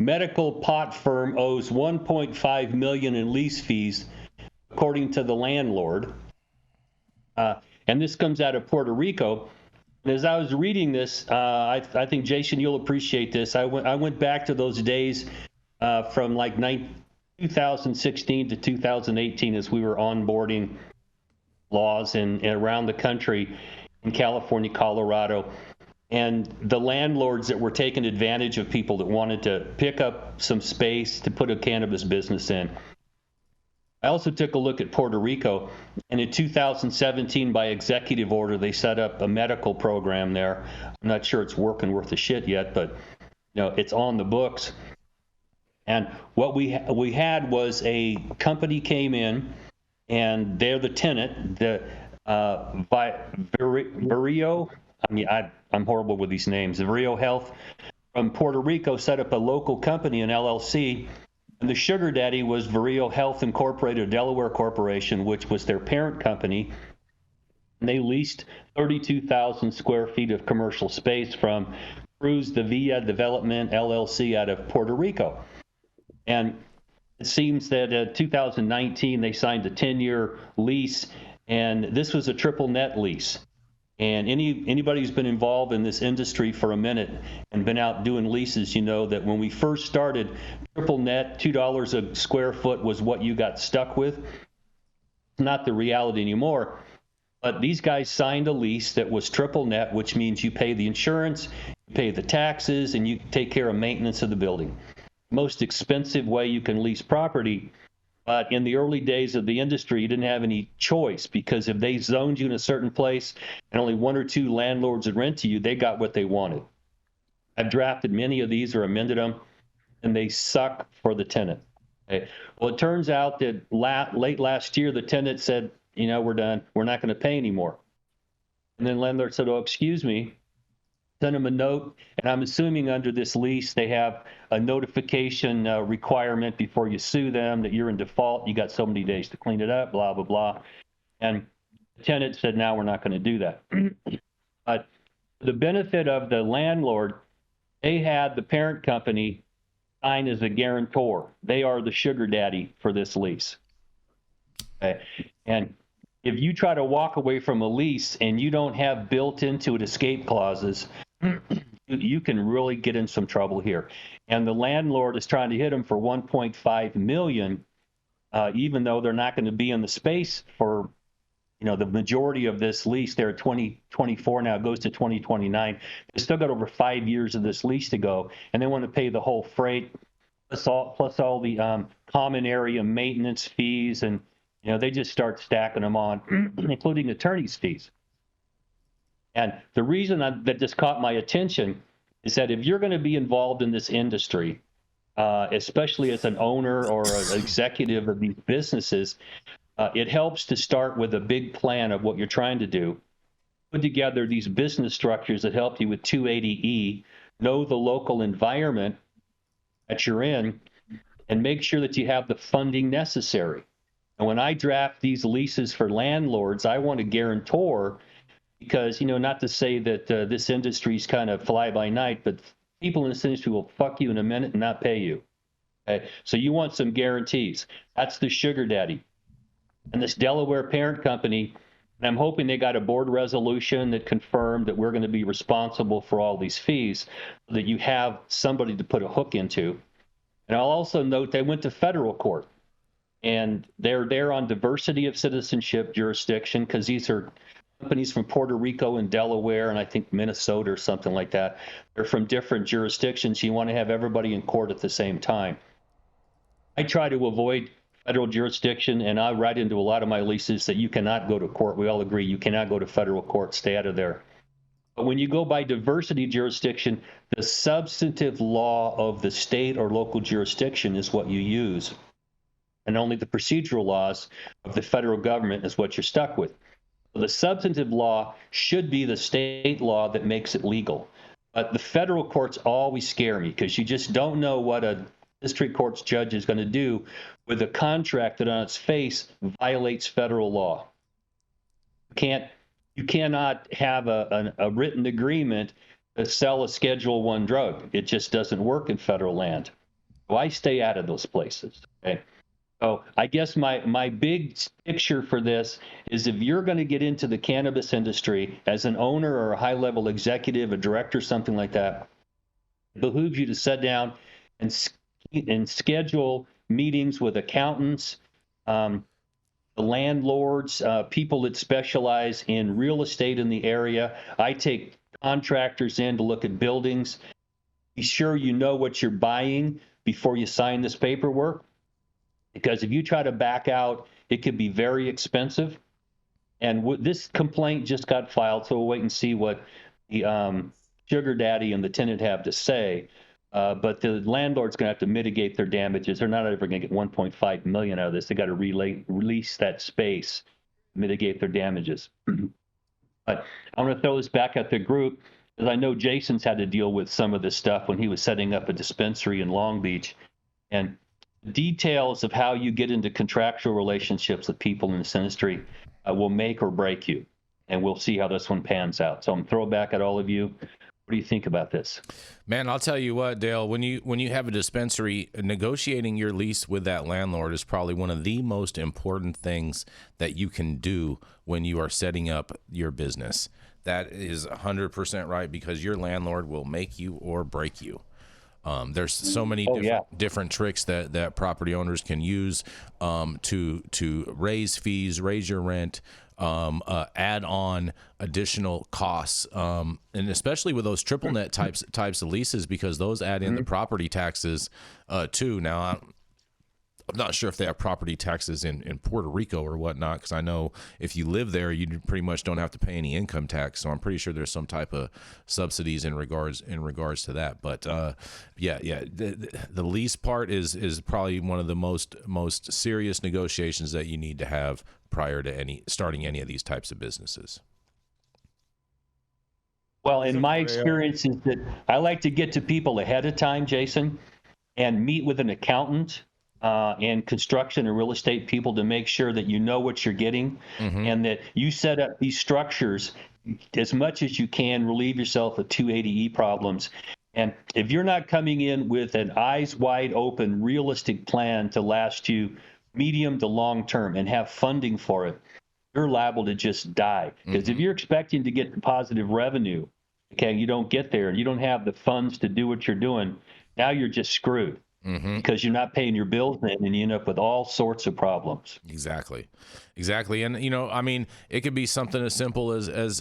medical pot firm owes $1.5 million in lease fees, according to the landlord. And this comes out of Puerto Rico. And as I was reading this, I think, Jason, you'll appreciate this. I went back to those days from like 2016 to 2018 as we were onboarding laws and around the country in California, Colorado, and the landlords that were taking advantage of people that wanted to pick up some space to put a cannabis business in. I also took a look at Puerto Rico, and in 2017, by executive order, they set up a medical program there. I'm not sure it's working worth a shit yet, but it's on the books. And what we had was a company came in, and they're the tenant, the Vireo. I mean, I'm horrible with these names. Vireo Health from Puerto Rico set up a local company, an LLC. And the sugar daddy was Vireo Health Incorporated, Delaware Corporation, which was their parent company. And they leased 32,000 square feet of commercial space from Cruz de Villa Development, LLC, out of Puerto Rico. And it seems that in 2019, they signed a 10-year lease, and this was a triple net lease. And anybody who's been involved in this industry for a minute and been out doing leases, you know that when we first started, triple net, $2 a square foot was what you got stuck with. It's not the reality anymore. But these guys signed a lease that was triple net, which means you pay the insurance, you pay the taxes, and you take care of maintenance of the building. Most expensive way you can lease property. But in the early days of the industry, you didn't have any choice, because if they zoned you in a certain place and only one or two landlords would rent to you, they got what they wanted. I've drafted many of these or amended them, and they suck for the tenant. Okay. Well, it turns out that late last year, the tenant said, we're done. We're not going to pay anymore. And then landlord said, oh, excuse me. Send them a note, and I'm assuming under this lease they have a notification requirement before you sue them that you're in default. You got so many days to clean it up, blah, blah, blah. And the tenant said, now we're not going to do that. But the benefit of the landlord, they had the parent company sign as a guarantor. They are the sugar daddy for this lease. Okay. And if you try to walk away from a lease and you don't have built into it escape clauses, you can really get in some trouble here. And the landlord is trying to hit them for $1.5 million, even though they're not going to be in the space for, the majority of this lease. They're 2024 now, it goes to 2029. They still got over 5 years of this lease to go, and they want to pay the whole freight, plus all the common area maintenance fees, and they just start stacking them on, including attorney's fees. And the reason that this caught my attention is that if you're going to be involved in this industry, especially as an owner or an executive of these businesses, it helps to start with a big plan of what you're trying to do. Put together these business structures that help you with 280E, know the local environment that you're in, and make sure that you have the funding necessary. And when I draft these leases for landlords, I want a guarantor, because, not to say that this industry is kind of fly by night, but people in this industry will fuck you in a minute and not pay you. Okay? So you want some guarantees. That's the sugar daddy. And this Delaware parent company, and I'm hoping they got a board resolution that confirmed that we're going to be responsible for all these fees, so that you have somebody to put a hook into. And I'll also note they went to federal court. And they're there on diversity of citizenship jurisdiction, because these are companies from Puerto Rico and Delaware, and I think Minnesota or something like that. They're from different jurisdictions. You want to have everybody in court at the same time. I try to avoid federal jurisdiction, and I write into a lot of my leases that you cannot go to court. We all agree you cannot go to federal court. Stay out of there. But when you go by diversity jurisdiction, the substantive law of the state or local jurisdiction is what you use. And only the procedural laws of the federal government is what you're stuck with. So the substantive law should be the state law that makes it legal. But the federal courts always scare me, because you just don't know what a district court's judge is going to do with a contract that on its face violates federal law. You cannot have a written agreement to sell a Schedule I drug. It just doesn't work in federal land. So I stay out of those places. Okay. So I guess my big picture for this is if you're going to get into the cannabis industry as an owner or a high-level executive, a director, something like that, it behooves you to sit down and schedule meetings with accountants, the landlords, people that specialize in real estate in the area. I take contractors in to look at buildings. Be sure you know what you're buying before you sign this paperwork, because if you try to back out, it could be very expensive. And this complaint just got filed, so we'll wait and see what the sugar daddy and the tenant have to say. But the landlord's going to have to mitigate their damages. They're not ever going to get 1.5 million out of this. They got to release that space, mitigate their damages. But I want to throw this back at the group, because I know Jason's had to deal with some of this stuff when he was setting up a dispensary in Long Beach. And details of how you get into contractual relationships with people in this industry will make or break you. And we'll see how this one pans out. So I'm throwing back at all of you. What do you think about this? Man, I'll tell you what, Dale, when you have a dispensary, negotiating your lease with that landlord is probably one of the most important things that you can do when you are setting up your business. That is 100% right, because your landlord will make you or break you. There's so many different tricks that property owners can use to raise fees, raise your rent, add on additional costs, and especially with those triple net types of leases, because those add in the property taxes too. Now, I'm not sure if they have property taxes in Puerto Rico or whatnot, because I know if you live there, you pretty much don't have to pay any income tax. So I'm pretty sure there's some type of subsidies in regards to that. But the lease part is probably one of the most serious negotiations that you need to have prior to starting any of these types of businesses. Well, in my experience is that I like to get to people ahead of time, Jason, and meet with an accountant and construction and real estate people to make sure that you know what you're getting, and that you set up these structures as much as you can, relieve yourself of 280E problems. And if you're not coming in with an eyes wide open, realistic plan to last you medium to long term and have funding for it, you're liable to just die. Because if you're expecting to get positive revenue, okay, you don't get there and you don't have the funds to do what you're doing, now you're just screwed. Because you're not paying your bills then, and you end up with all sorts of problems. Exactly. And I mean, it could be something as simple as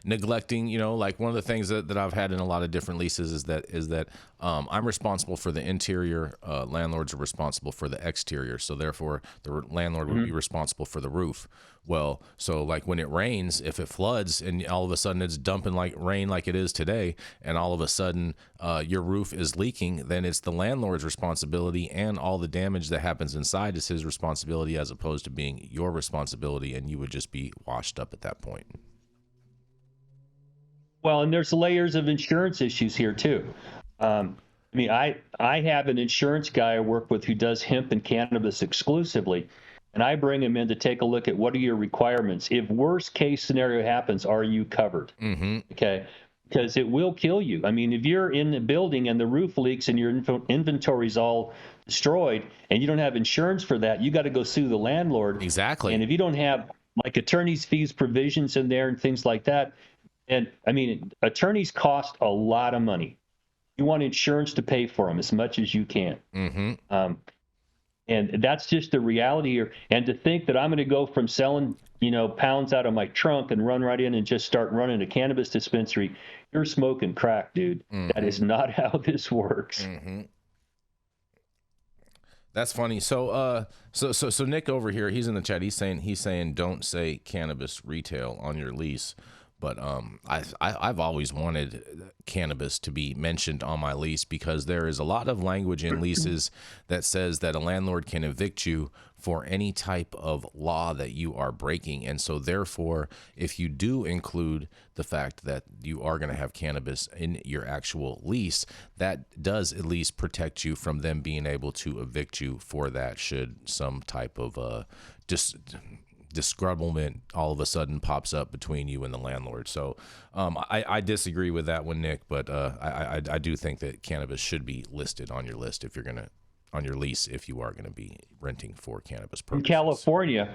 neglecting. Like one of the things that I've had in a lot of different leases is that I'm responsible for the interior. Landlords are responsible for the exterior, so therefore the landlord would be responsible for the roof. Well, so like when it rains, if it floods and all of a sudden it's dumping like rain like it is today, and all of a sudden your roof is leaking, then it's the landlord's responsibility, and all the damage that happens inside is his responsibility as opposed to being your responsibility, and you would just be washed up at that point. Well, and there's layers of insurance issues here too. I mean, I have an insurance guy I work with who does hemp and cannabis exclusively. And I bring him in to take a look at what are your requirements. If worst case scenario happens, are you covered? Okay, because it will kill you. I mean, if you're in the building and the roof leaks and your inventory's all destroyed and you don't have insurance for that, you got to go sue the landlord. Exactly. And if you don't have like attorney's fees provisions in there and things like that, and I mean, attorneys cost a lot of money. You want insurance to pay for them as much as you can. And that's just the reality here. And to think that I'm going to go from selling, pounds out of my trunk and run right in and just start running a cannabis dispensary, you're smoking crack, dude. That is not how this works. That's funny. So Nick over here, he's in the chat. He's saying don't say cannabis retail on your lease. But I've always wanted cannabis to be mentioned on my lease, because there is a lot of language in leases that says that a landlord can evict you for any type of law that you are breaking. And so therefore, if you do include the fact that you are going to have cannabis in your actual lease, that does at least protect you from them being able to evict you for that, should some type of disgruntlement all of a sudden pops up between you and the landlord. So I disagree with that one, Nick, but I do think that cannabis should be listed on your list if you're going to, on your lease, if you are going to be renting for cannabis purposes. In California,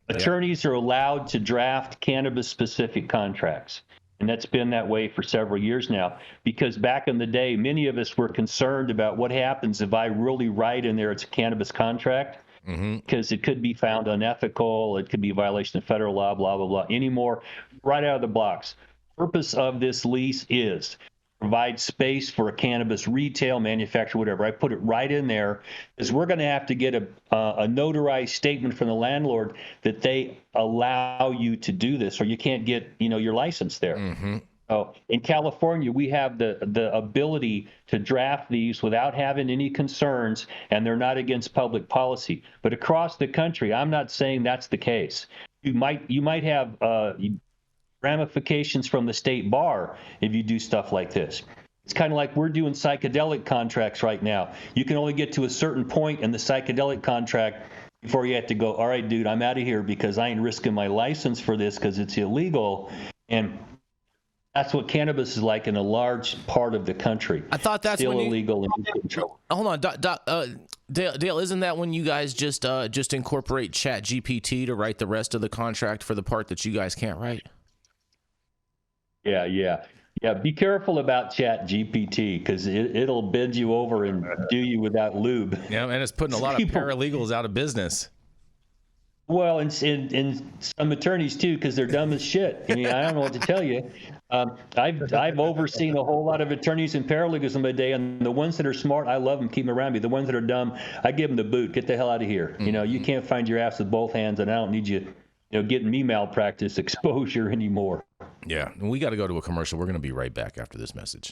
attorneys are allowed to draft cannabis-specific contracts. And that's been that way for several years now, because back in the day, many of us were concerned about what happens if I really write in there it's a cannabis contract, because it could be found unethical, it could be a violation of federal law, blah, blah, blah. Anymore, right out of the blocks. Purpose of this lease is provide space for a cannabis retail, manufacturer, whatever. I put it right in there, because we're going to have to get a notarized statement from the landlord that they allow you to do this, or you can't get, your license there. So in California, we have the ability to draft these without having any concerns, and they're not against public policy. But across the country, I'm not saying that's the case. You might have ramifications from the state bar if you do stuff like this. It's kind of like we're doing psychedelic contracts right now. You can only get to a certain point in the psychedelic contract before you have to go, all right, dude, I'm out of here because I ain't risking my license for this because it's illegal. And that's what cannabis is like in a large part of the country. I thought that's still when illegal. Hold on, Dale, isn't that when you guys just incorporate Chat GPT to write the rest of the contract for the part that you guys can't write? Yeah. Be careful about Chat GPT, because it'll bend you over and do you without lube. Yeah, and it's putting a lot of paralegals out of business. Well, and some attorneys too, because they're dumb as shit. I mean, I don't know what to tell you. I've overseen a whole lot of attorneys and paralegals in my day, and the ones that are smart, I love them, keep them around me. The ones that are dumb, I give them the boot. Get the hell out of here. You can't find your ass with both hands, and I don't need you, getting me malpractice exposure anymore. Yeah, we got to go to a commercial. We're going to be right back after this message.